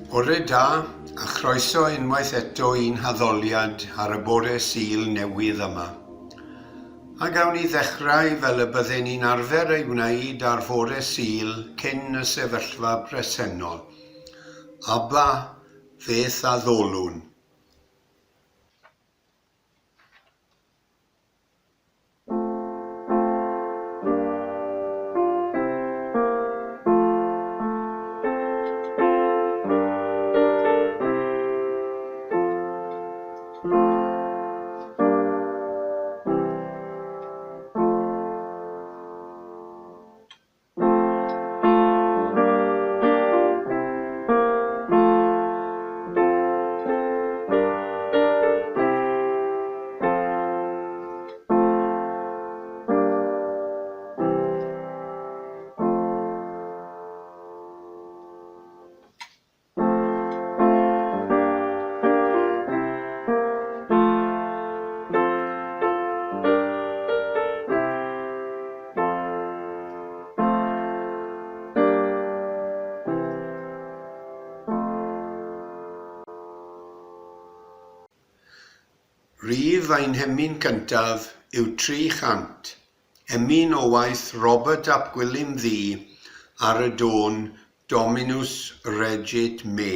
Bore da, a chroeso unwaith eto un haddoliad ar y bore Sul newydd yma. A gawn ni ddechrau fel y bydden ni'n arfer ei wneud ar fore Sul cyn y sefyllfa presennol. Aba, feth a ddolwn. Rhif ein hemyn cyntaf yw 300, emyn o waith Robert ap Gwilym Ddu ar y dôn Dominus Regit Me.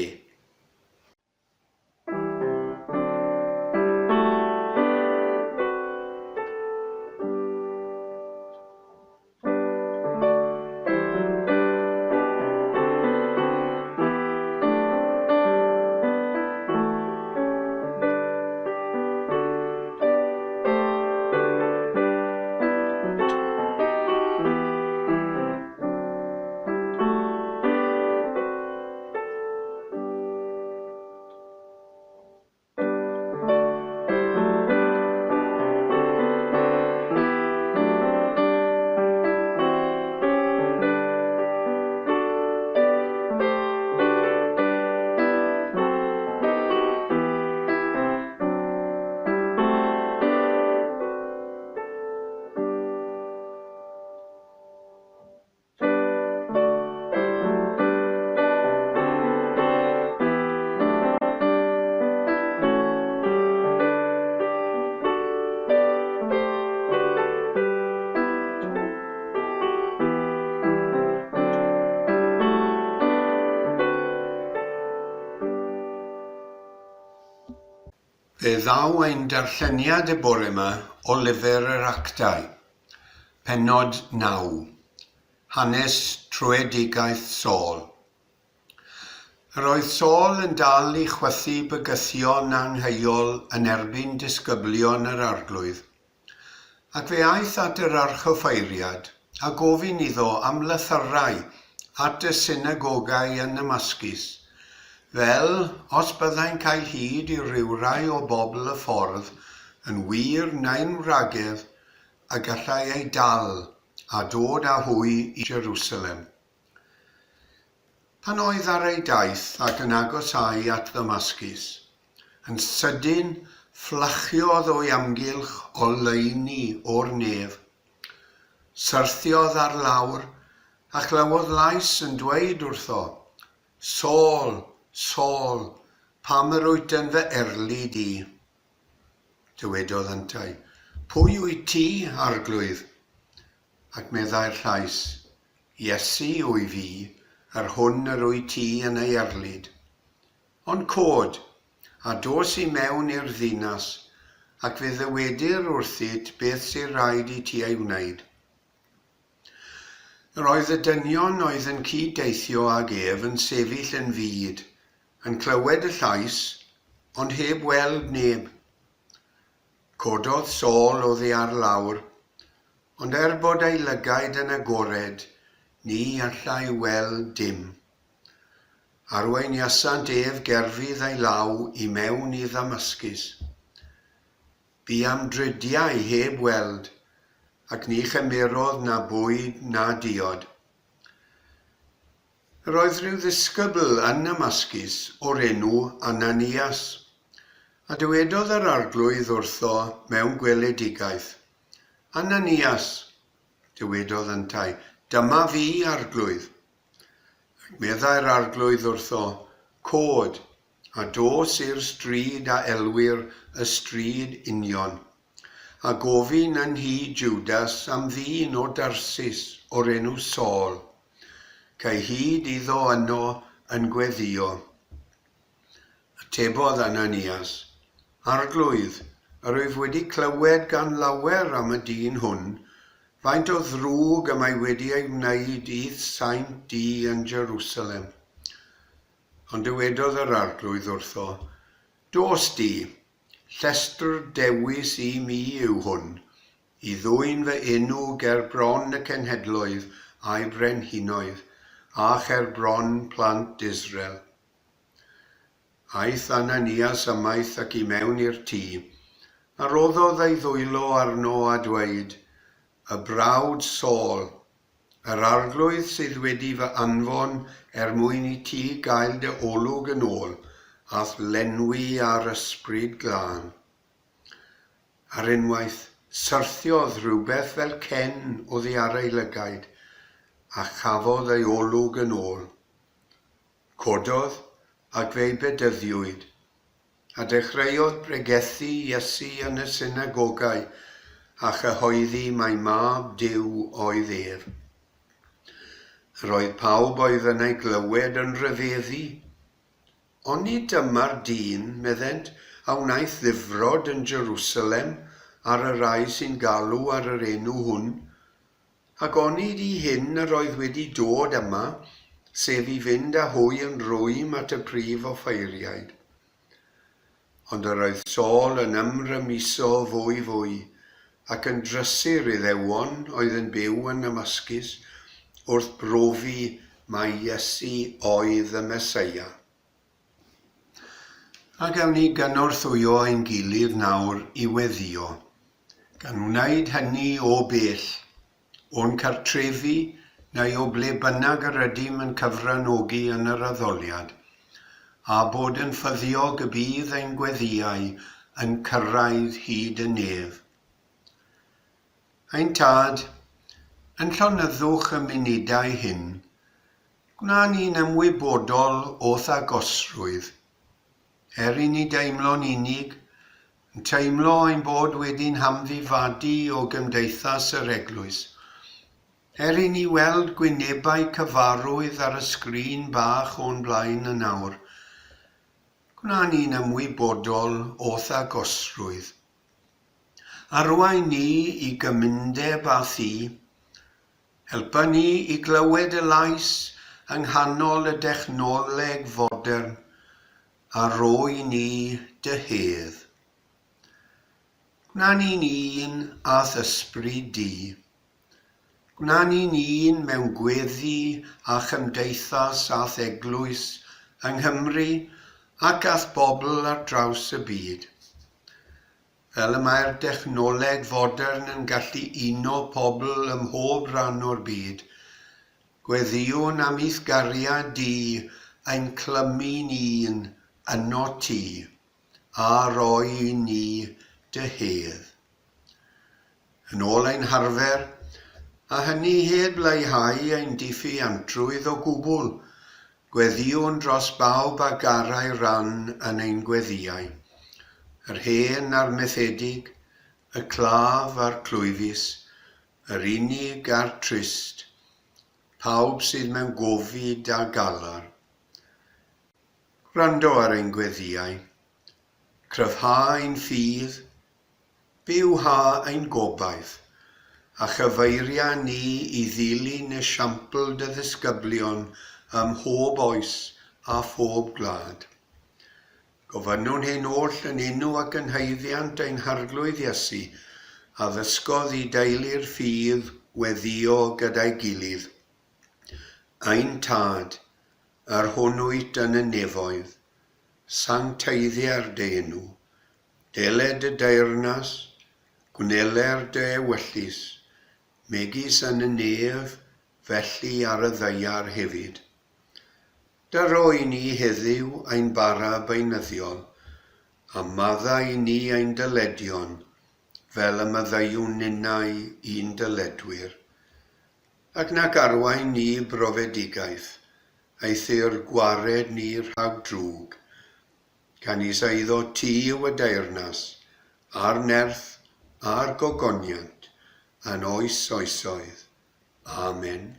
Fe ddaw ein darlleniad y bore yma o lyfr yr actau, pennod 9, hanes trwyedigaeth Saul. Yr oedd Saul yn dal i chwythu bygythion angheuol yn erbyn disgyblion yr arglwydd, ac fe aeth at yr archoffeiriad a gofyn iddo am lythyrau at y synagogau yn Damascus, fel os byddai'n cael hyd i ryw rai o bobl y ffordd yn wir neu'n wragedd a gallai ei dal a dod â hwy i Jerusalem. Pan oedd ar ei daith ac yn agosau at Damascus, yn sydyn fflachiodd o'i amgylch o leini o'r nef, syrthiodd ar lawr a clywodd lais yn dweud wrtho, Saul, Saul, pam yr wyt yn fy erli di? Dywedodd yntau, pwy wyt ti, arglwydd? Ac meddai'r llais, Iesu wy fi, ar hwn yr wyt ti yn ei erlid. Ond cod, a dos i mewn i'r ddinas, ac fe ddywedir wrthyt beth sy'n rhaid i ti ei wneud. Yr oedd y dynion oedd yn cyd-deithio ag ef yn sefyll yn fyd, yn clywed y llais, ond heb weld neb. Cododd Saul oddi ar lawr, ond bod ei lygaid yn agored, ni allai weld dim. Arwain iasant ef gerfydd ei law i mewn i Damascus. Bu am dridiau heb weld, ac ni chymerodd na bwyd na diod. Yr oedd rhyw ddisgybl yn Damascus o'r enw Ananias, a dywedodd yr arglwydd wrtho mewn gweledigaeth. Ananias, dywedodd yntau, dyma fi arglwydd. Meddai'r arglwydd wrtho, cod, a dos i'r stryd a elwir y stryd union. A gofyn yn hi Judas am ddyn o Darsys o'r enw Saul, cael hyd iddo yno yn gweddio. Atebodd Ananias, Arglwydd, yr wyf wedi clywed gan lawer am y dyn hwn, faint o ddrwg y mae wedi ei wneud i saint di yn Jerusalem. Ond dywedodd yr arglwydd wrtho, dos di, llestr dewis i mi yw hwn, i ddwyn fy enw ger bron y cenhedloedd a'i brenhinoedd, a cher bron plant Israel. Aeth Ananias ymaith ac i mewn i'r tŷ, a roddodd ei ddwylo arno a dweud, y brawd Saul, yr arglwydd sydd wedi fy anfon mwyn i ti gael dy olwg yn ôl, ath lenwi ar ysbryd glân. Ar unwaith, syrthiodd rhywbeth fel cen oddi ar ei lygaid, a chafodd ei olwg yn ôl. Cododd ac fe'i bedyddiwyd, a dechreuodd bregethu Iesu yn y synagogau, a chyhoeddi mai mab Duw oedd ef. Roedd pawb oedd yn ei glywed yn rhyfeddu. Ond nid dyma'r dyn, meddent, a wnaeth ddifrod yn Jerusalem ar y rai sy'n galw ar yr enw hwn, ac onid i hyn yr oedd wedi dod yma, sef i fynd â hwy yn rwym at y prif offeiriaid. Ond yr oedd Saul yn ymrymuso fwy, ac yn drysur Iddewon oedd yn byw yn Damascus, wrth brofi mai Iesu oedd y Meseia. A gawn ni gynorthwyo ein gilydd nawr i weddio, gan wneud hynny o bell, o'n cartrefi neu o ble bynnag yr ydym yn cyfranogi yn yr addoliad, a bod yn ffyddiog y bydd ein gweddiau yn cyrraedd hyd y nef. Ein tad, yn llonyddwch y munudau hyn, gwna ni'n ymwybodol o thagosrwydd, i ni deimlo'n unig, yn teimlo ein bod wedi'n hamddifadu o gymdeithas yr Eglwys, i ni weld gwynebau cyfarwydd ar y sgrin bach o'n blaen y nawr, gwna ni'n ymwybodol o thagosrwydd. Arwain ni i gymundeb a thi, helpa ni i glywed y lais yng nghanol y dechnoleg fodern, a roi ni dy hedd. Gwna ni'n un ath ysbryd di. Gwna ni'n un mewn gweddi a chymdeithas ath eglwys yng Nghymru ac ath bobl ar draws y byd. Fel y mae'r dechnoleg fodern yn gallu uno pobl ym mhob rhan o'r byd, gweddiwn am eithgariad di ein clymu ni'n yno ti, a roi ni dy hedd. Yn ôl ein harfer, a hynny heb leihau ein diffiantrwydd o gwbl, gweddiwn dros bawb a garau ran yn ein gweddiau. Yr hen a'r methedig, y claf a'r clwyfus, yr unig a'r trist, pawb sydd mewn gofid a galar. Gwrando ar ein gweddiau, cryfha ein ffydd, bywha ein gobaith, a chyfeiria ni i ddilyn esiampl dy ddisgyblion ym mhob oes a phob gwlad. Gofynnwn hyn oll yn enw ac yn haeddiant ein harglwydd Iesu, a ddysgodd i deulu'r ffydd weddio gyda'i gilydd. Ein tad, yr hwnnwyt yn y nefoedd, sancteiddiau'r dy enw, deled y deyrnas, gwneler dy ewyllus, megis yn y nef, felly ar y ddeiar hefyd. Daro i ni heddiw ein bara beunyddiol, a madda i ni ein dyledion, fel y maddeiwn ninnau un dyledwyr. Ac nac arwain ni brofedigaeth, eithir gwared ni rhag drwg, gan I seiddo tŷ y deyrnas, a'r nerth, a'r gogoniant, yn oes oesoedd. Amen.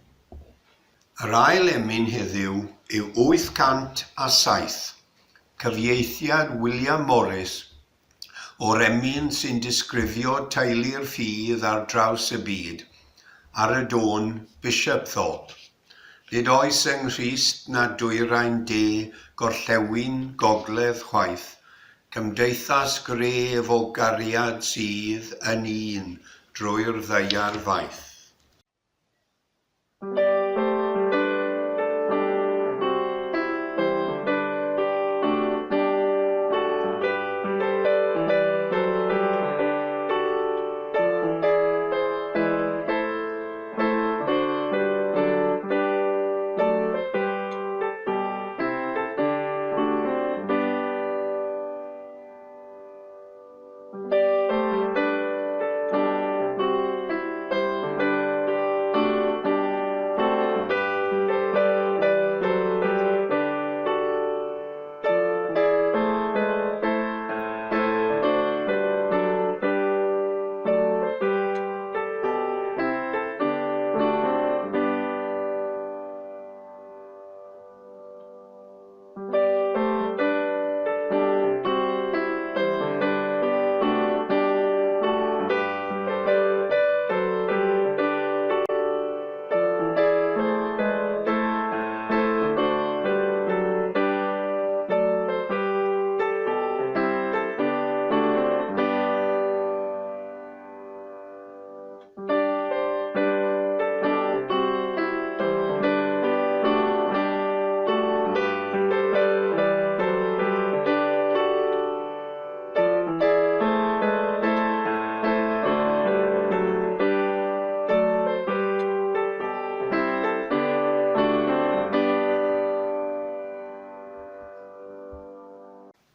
Yr ail emyn heddiw yw 807, cyfieithiad William Morris, o'r emyn sy'n disgrifio teulu'r ffydd ar draws y byd, ar y dôn Bishop Thorpe. Nid oes yng Nghrist na dwyrain de gorllewin gogledd chwaith, cymdeithas gref o gariad sydd yn un drwy'r ddeiar faith.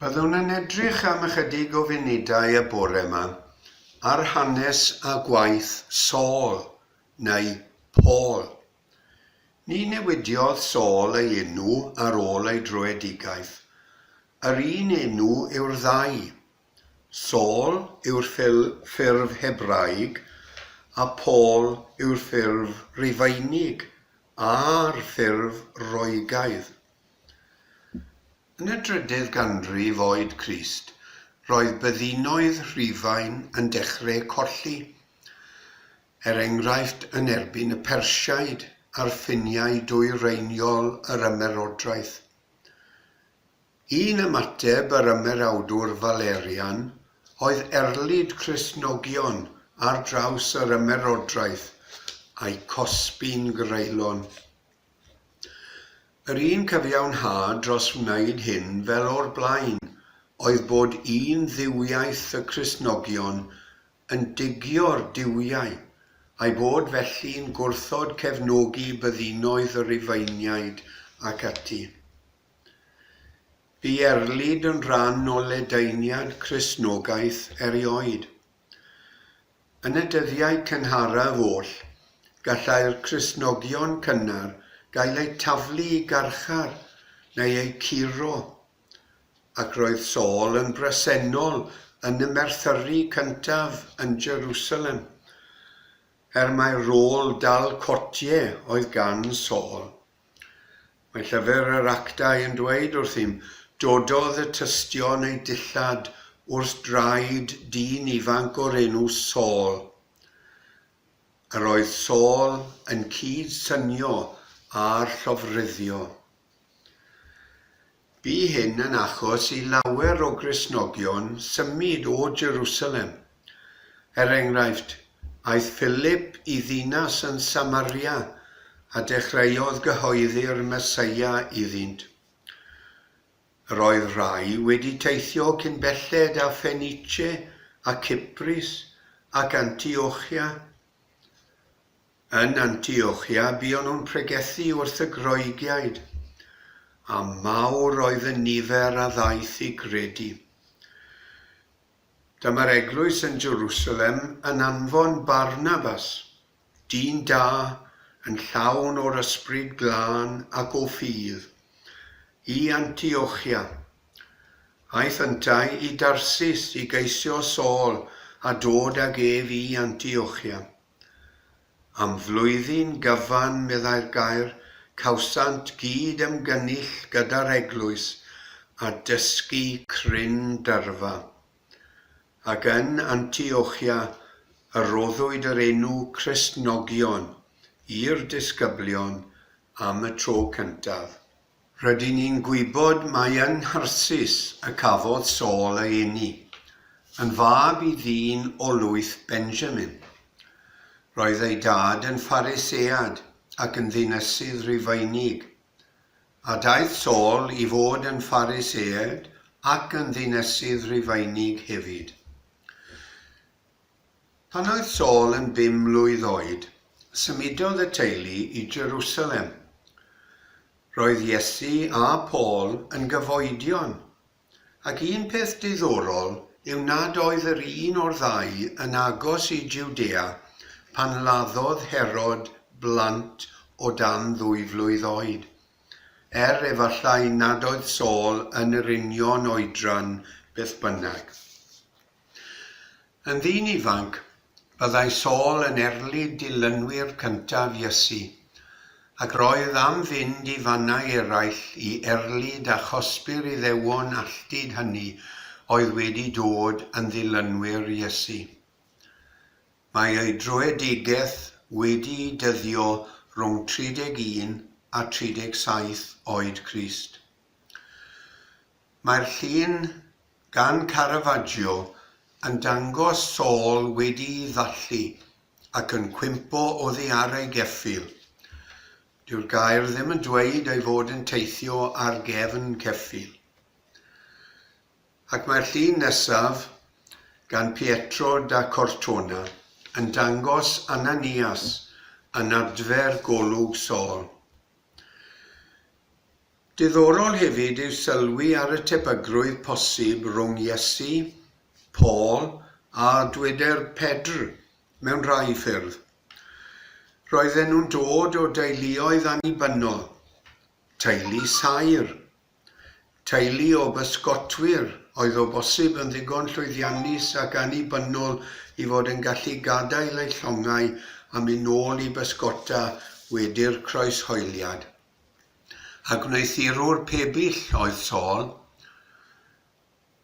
Byddwn yn edrych am ychydig o funudau y bore yma ar hanes a gwaith Saul neu Paul. Ni newidiodd Saul ei enw ar ôl ei drwyedigaeth. Yr un enw yw'r ddau. Saul yw'r ffurf Hebraeg a Paul yw'r ffurf Rufeinig a'r ffurf Roegaidd. Yn y 3ydd ganrif oed Crist, roedd byddinoedd Rhufain yn dechrau colli, enghraifft yn erbyn y Persiaid a'r Ffiniau dwyreiniol yr ymerodraeth. Un ymateb yr ymerawdwr Valerian oedd erlyd Cristnogion ar draws yr ymerodraeth a'i cosbi'n greulon. Yr un cyfiawnhad dros wneud hyn fel o'r blaen oedd bod un dduwiaeth y Cristnogion yn digio'r duwiau, a'i bod felly'n gwrthod cefnogi byddinoedd y Rufeiniaid ac ati. Bu erlyd yn rhan o ledaeniad Cristnogaeth erioed. Yn y dyddiau cynharaf oll, gallai'r Cristnogion cynnar gael ei taflu I garchar neu ei curo, ac roedd Saul yn bresennol yn y Merthyru cyntaf yn Jerusalem, mae'r rôl dal cotiau oedd gan Saul. Mae llyfr yr Actau yn dweud wrthym, dododd y tystion ei dillad wrth draed dyn ifanc o'r enw Saul. Yr oedd Saul yn cydsynio a'r llofruddio. Bu hyn yn achos I lawer o Gristnogion symud o Jerusalem. Enghraifft, aeth Philip I ddinas yn Samaria a dechreuodd gyhoeddi'r Meseia iddynt. Yr oedd rai wedi teithio cyn belled a Phenice a Cyprus ac Antiochia. Yn Antiochia buon nhw'n pregethu wrth y Groegiaid, a mawr oedd y nifer a ddaeth I gredu. Dyma'r eglwys yn Jerusalem yn anfon Barnabas, dyn da yn llawn o'r ysbryd glân ac o ffydd, i Antiochia. Aeth yntau i Darsus i geisio Saul a dod ag ef i Antiochia. Am flwyddyn gyfan, meddai'r gair, cawsant gyd ymgynnull gyda'r eglwys a dysgu cryn dyrfa. Ac yn Antiochia yroddwyd yr enw Cristnogion i'r disgyblion am y tro cyntaf. Rydyn ni'n gwybod mai yn Tarsus y cafodd Saul ei eni, yn fab i ddyn o lwyth Benjamin. Roedd ei dad yn Pharisead ac yn ddinysydd Rufeinig, a daeth Saul i fod yn Pharisead ac yn ddinysydd Rufeinig hefyd. Pan oedd Saul yn 5 mlwydd oed, symudodd y teulu i Jerusalem. Roedd Iesu a Paul yn gyfoedion, ac un peth diddorol yw nad oedd yr un o'r ddau yn agos i Jwdea pan laddodd Herod blant o dan 2 flwydd oed, efallai nad oedd Saul yn yr union oedran beth bynnag. Yn ddyn ifanc, byddai Saul yn erlyd dilynwyr cyntaf Iesu, ac roedd am fynd i fannau eraill i erlyd a chosbi'r Iddewon alltid hynny oedd wedi dod yn ddilynwyr Iesu. Mae ei droedigeth wedi dyddio rhwng 31 a 37 oed Crist. Mae'r llun gan Caravaggio yn dangos Saul wedi ddallu ac yn cwympo oddi ar ei geffyl. Dyw'r gair ddim yn dweud ei fod yn teithio ar gefn ceffyl. Ac mae'r llun nesaf gan Pietro da Cortona yn dangos Ananias yn adfer golwg Saul. Diddorol hefyd yw sylwi ar y tebygrwydd posib rhwng Iesu, Paul a dweder Pedr mewn rhai ffyrdd. Roedden nhw'n dod o deuluoedd annibynnol, teulu sair, teulu o bysgotwyr oedd o bosib yn ddigon llwyddiannus ac annibynnol i fod yn gallu gadael eu llongau a mynd nôl i bysgota wedi'r croeshoeliad. A gwneithurwr pebyll oedd Saul,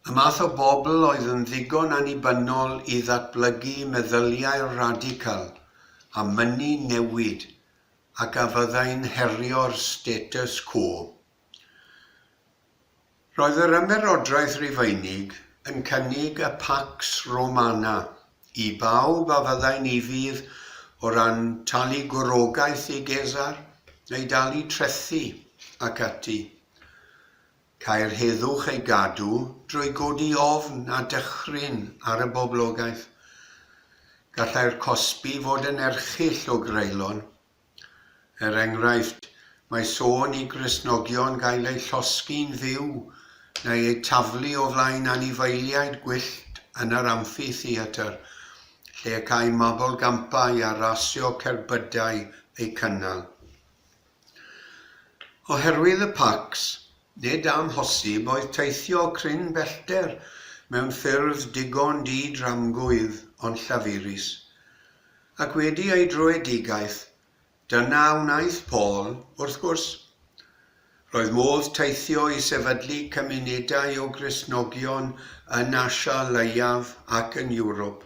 y math o bobl oedd yn ddigon annibynnol i ddatblygu meddyliau radical a mynnu newid ac a fyddai'n herio'r status quo. Roedd yr ymerodraeth Rufeinig yn cynnig y Pax Romana i bawb a fyddai'n ifydd o ran talu gwrogaeth i Gesar neu dalu trethu ac ati. Cair heddwch ei gadw drwy godi ofn a dychryn ar y boblogaeth. Gallai'r cosbi fod yn erchyll o greulon. Enghraifft, mae sôn i Gristnogion gael eu llosgi'n fyw neu eu taflu o flaen anifeiliaid gwyllt yn yr amphitheatr, lle cael mabolgampau a rasio cerbydau eu cynnal. Oherwydd y Pax, nid amhosib oedd teithio cryn bellter mewn ffyrdd digon di-dramgwydd ond llafurus. Ac wedi ei droedigaeth, dyna wnaeth Paul wrth gwrs. Roedd modd teithio i sefydlu cymunedau o Gristnogion yn Asia leiaf ac yn Ewrop.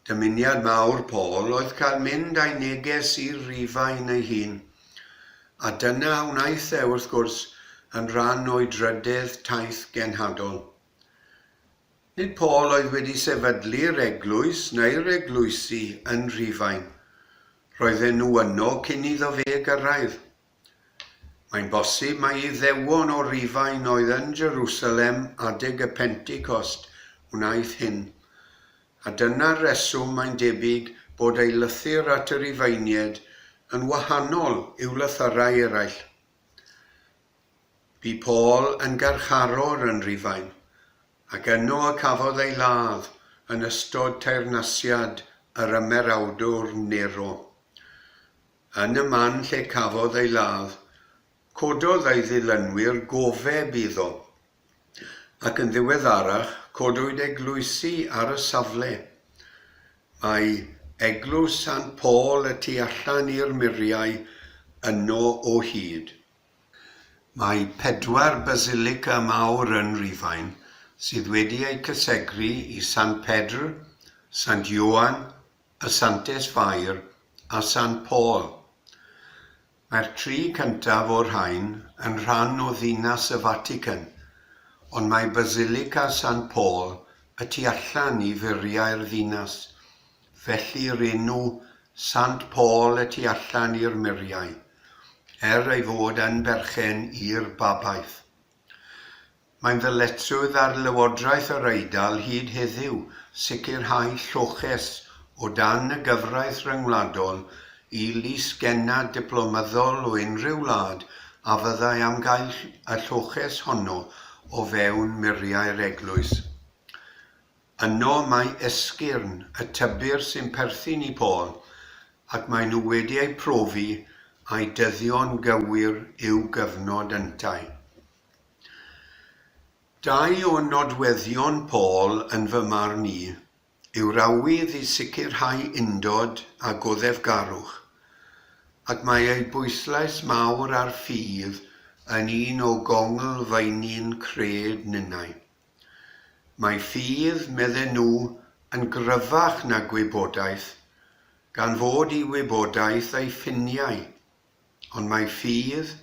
Dymuniad mawr Paul oedd cael mynd a'i neges i'r Rhufain ei hun, a dyna wnaeth e wrth gwrs yn rhan o'i drydydd taith genhadol. Nid Paul oedd wedi sefydlu'r eglwys neu'r eglwysi yn Rhufain. Roedden nhw yno cyn iddo fe gyrraedd. Mae'n bosib mai Iddewon o Rhufain oedd yn Jerusalem adeg y Pentecost wnaeth hyn, a dyna'r reswm mae'n debyg bod ei lythyr at yr Rhufeiniaid yn wahanol i'w lythyrau eraill. Bu Paul yn garcharor yn Rhufain, ac yno y cafodd ei ladd yn ystod teyrnasiad yr ymerawdwr Nero. Yn y man lle cafodd ei ladd, cododd ei ddilynwyr gofeb iddo, ac yn ddiweddarach codwyd eglwysi ar y safle. Mae Eglwys Sant Paul y tu allan i'r muriau yno o hyd. Mae 4 basilica mawr yn Rhufain sydd wedi eu cysegru i Sant Pedr, Sant Ioan, y Santes Fair a Sant Paul. Mae'r 3 cyntaf o'r rhain yn rhan o ddinas y Vatican, ond mae Basilica Sant Paul y tu allan i furiau'r ddinas, felly'r enw Sant Paul y tu allan i'r muriau, ei fod yn berchen i'r babaeth. Mae'n ddyletswydd ar Lywodraeth yr Eidal hyd heddiw sicrhau lloches o dan y gyfraith ryngwladol i lys-genad diplomyddol o unrhyw wlad a fyddai am gael y lloches honno o fewn muriau'r eglwys. Yno mae esgyrn y tybur sy'n perthyn i Paul, ac mae nhw wedi ei profi a'i dyddio'n gywir i'w gyfnod yntau. 2 o nodweddion Paul yn fy marn i yw'r awydd i sicrhau undod a goddefgarwch, ac mae ei bwyslais mawr ar ffydd yn un o gongl feini'n cred ninnau. Mae ffydd, medden nhw, yn gryfach na gwybodaeth, gan fod i wybodaeth ei ffiniau, ond mae ffydd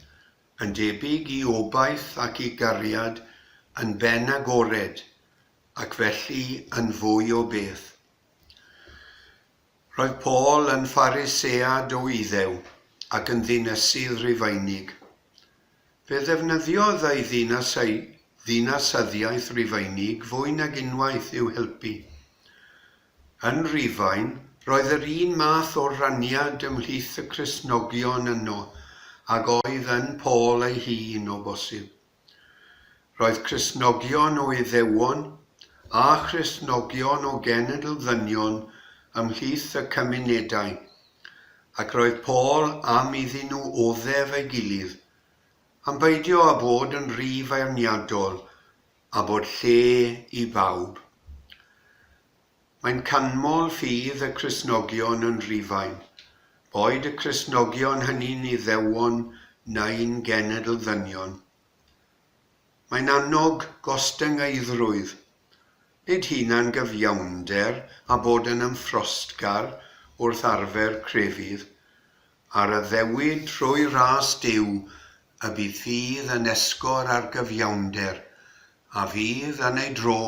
yn debyg i obaith ac i gariad yn ben agored, ac felly yn fwy o beth. Roedd Paul yn Pharisead o Iddew ac yn ddinysydd Rufeinig. Fe ddefnyddiodd ei ddinasyddiaeth Rufeinig fwy nag unwaith i'w helpu. Yn Rhufain, roedd yr un math o raniad ymhlith y Cristnogion yno, ac oedd yn Paul ei hun o bosib. Roedd Cristnogion o Iddewon a Cristnogion o genedl ddynion ymhlith y cymunedau, ac roedd Paul am iddyn nhw oddef ei gilydd, am beidio â bod yn rhy feirniadol a bod lle i bawb. Mae'n canmol ffydd y Cristnogion yn Rhufain, boed y Cristnogion hynny'n Iddewon neu'n genedl ddynion. Mae'n annog gostyngeidrwydd, nid hunan gyfiawnder a bod yn ymffrostgar wrth arfer crefydd, ar y ddewid trwy ras Duw y bydd ffydd yn esgor ar gyfiawnder, a fydd yn ei dro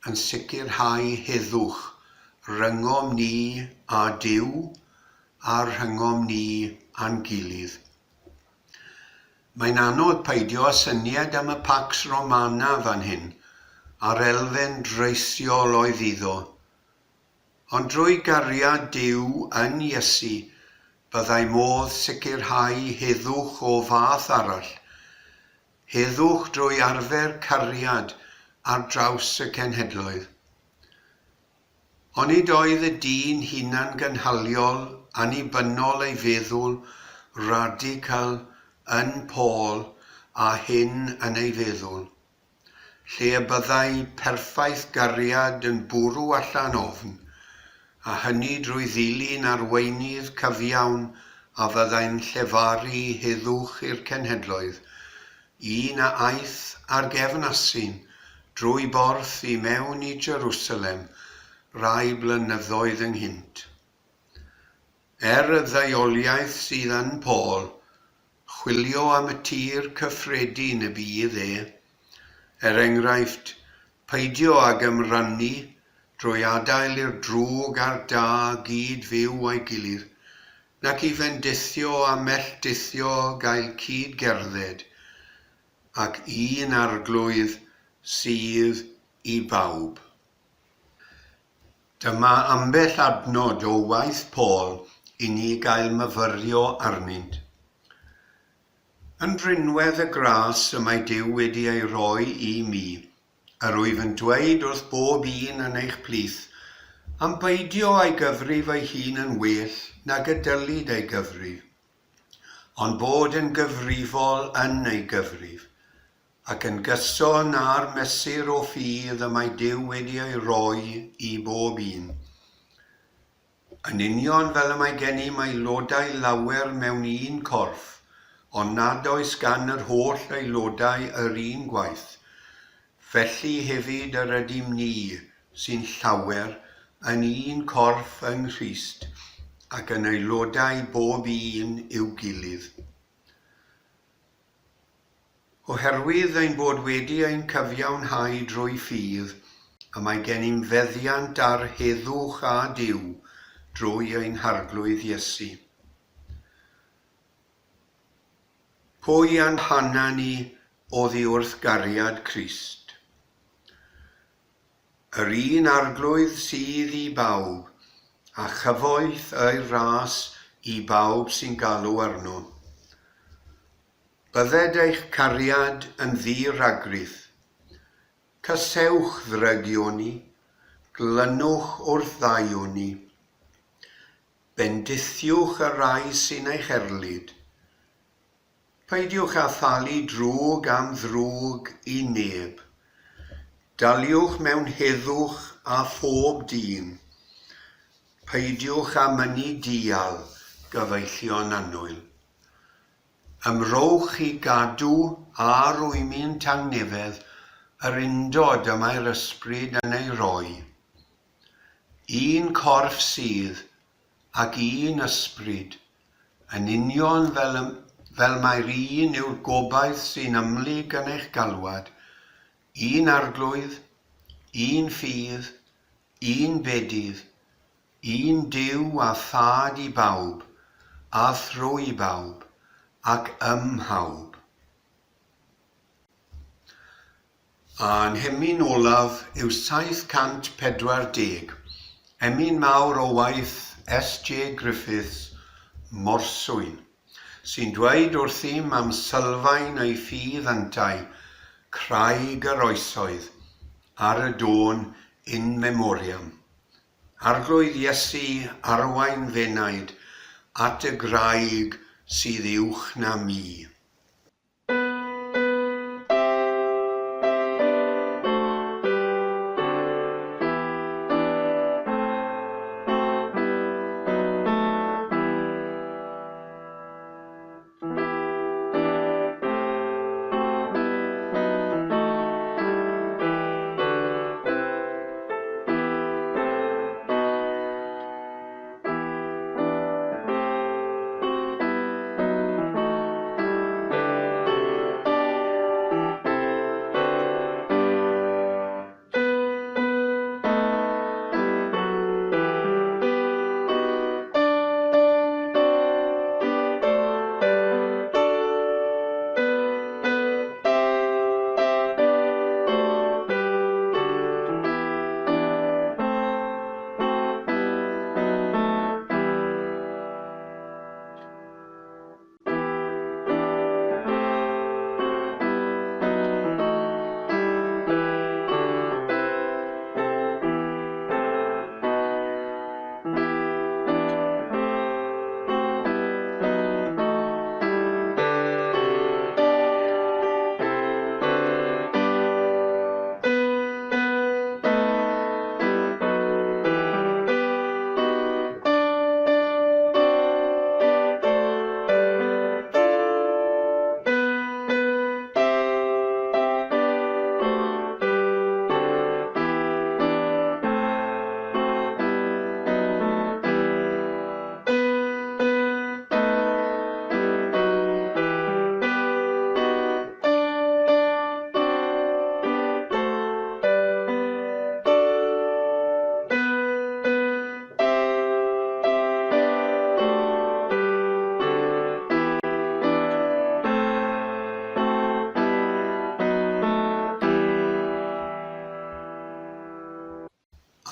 yn sicrhau heddwch, rhyngom ni a Duw a rhyngom ni a'n gilydd. Mae'n anodd peidio â syniad am y Pax Romana fan hyn, a'r elfen dreisiol oedd iddo. Ond drwy gariad Duw yn Iesu, byddai modd sicrhau heddwch o fath arall, heddwch drwy arfer cariad ar draws y cenhedloedd. Onid oedd y dyn hunan gynhaliol, annibynnol ei feddwl, radical yn Paul a hyn yn ei feddwl, lle byddai perffaith gariad yn bwrw allan ofn, a hynny drwy ddilyn arweinydd cyfiawn a fyddai'n llefaru heddwch i'r cenhedloedd, un a aeth ar gefn asyn drwy borth i mewn i Jerusalem rai blynyddoedd ynghynt. Y ddeuoliaeth sydd yn Paul, chwilio am y tir cyffredin y bydd enghraifft, peidio ag ymrannu drwy adael i'r drwg a'r da gyd fyw a'i gilydd, nac i fendithio a melltithio gael cyd gerdded, ac un arglwydd sydd i bawb. Dyma ambell adnod o waith Paul i ni gael myfyrio arnynt. Yn rinwedd y gras y mae Duw wedi ei roi i mi, yr wyf yn dweud wrth bob un yn eich plith, am beidio ei gyfrif ei hun yn well nag y dylid ei gyfrif. ond bod yn gyfrifol yn ei gyfrif, ac yn gyson â'r mesur o ffydd y mae Duw wedi ei roi i bob un. Yn union fel y mae gen i aelodau lawer mewn un corff, ond nad oes gan yr holl aelodau yr un gwaith. Felly hefyd yr ydym ni sy'n llawer yn un corff yng Nghrist ac yn aelodau bob un i'w gilydd. Oherwydd ein bod wedi ein cyfiawnhau drwy ffydd, y mae gen i'n feddiant ar heddwch a Duw drwy ein harglwydd Iesu. Pwy a'n hana ni oddi wrth gariad Crist? Yr un arglwydd sydd i bawb, a chyfoeth ei ras i bawb sy'n galw arno. Bydded eich cariad yn ddiragrydd. Cysewch ddrygion ni, glynwch wrth ddaion ni. Bendithiwch y rai sy'n eich erlyd. Peidiwch â thalu drwg am ddrwg i neb. Daliwch mewn heddwch a phob dyn. Peidiwch â mynnu dial, gyfeillion annwyl. Ymrowch i gadw a rwymi'n tangnefedd yr undod y mae'r ysbryd yn ei roi. Un corff sydd ac un ysbryd, yn union fel mae'r un yw'r gobaith sy'n ymlyg yn eich galwad, un arglwydd, un ffydd, un bedydd, un Duw a thad i bawb, a thrwy bawb, ac ymhawb. A'n hymyn olaf yw 740, emyn mawr o waith S.J. Griffiths, Morswyn, sy'n dweud wrthym am sylfaen ei ffydd yntau, craig yr oesoedd, ar y dôn in memoriam. Arglwydd Iesu arwain fenaid at y graig sydd uwch na mi.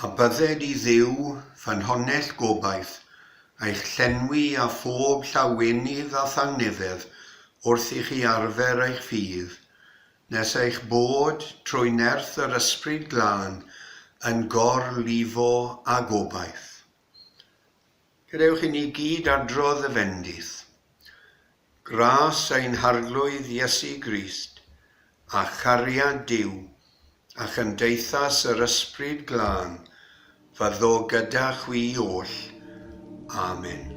A bydded i Dduw, ffynhonnell gobaith, eich llenwi a phob llawenydd a thangnefedd wrth i chi arfer eich ffydd, nes eich bod trwy nerth yr ysbryd glân yn gorlifo a gobaith. Gadewch i ni gyd adrodd y fendith. Gras ein harglwydd Iesu Grist, a chariad Duw, a chyndeithas yr ysbryd glân, fyddо gyda chwi oll. Amen.